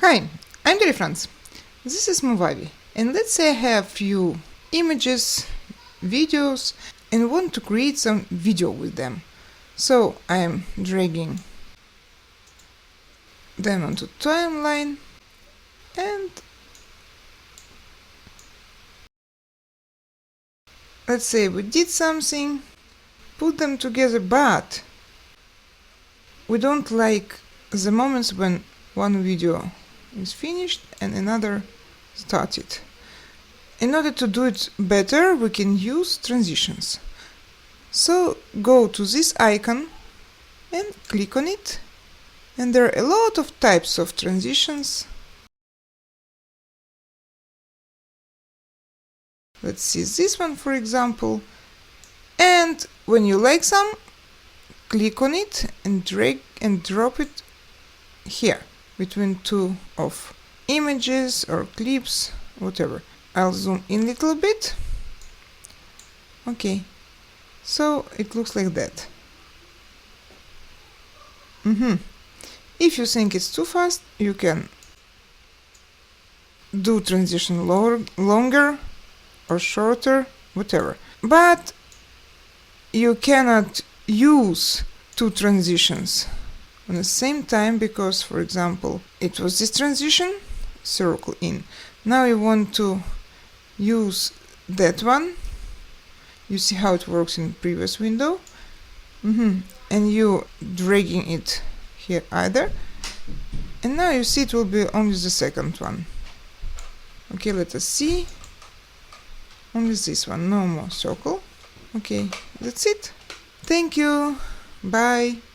Hi, I'm Dear Franz. This is Movavi, and let's say I have few images, videos, and want to create some video with them. So I'm dragging them onto timeline, and let's say we did something, put them together, but we don't like the moments when one video is finished and another started. In order to do it better, we can use transitions. So go to this icon and click on it, and there are a lot of types of transitions. Let's see this one, for example, and when you like some, click on it and drag and drop it here between two of images or clips, whatever. I'll zoom in a little bit. Okay, so it looks like that. If you think it's too fast, you can do transition longer or shorter, whatever. But you cannot use two transitions at the same time because, for example, it was this transition, circle in. Now you want to use that one. You see how it works in previous window. And you dragging it here either. And now you see it will be only the second one. Okay, let us see. Only this one, no more circle. Okay, that's it. Thank you. Bye.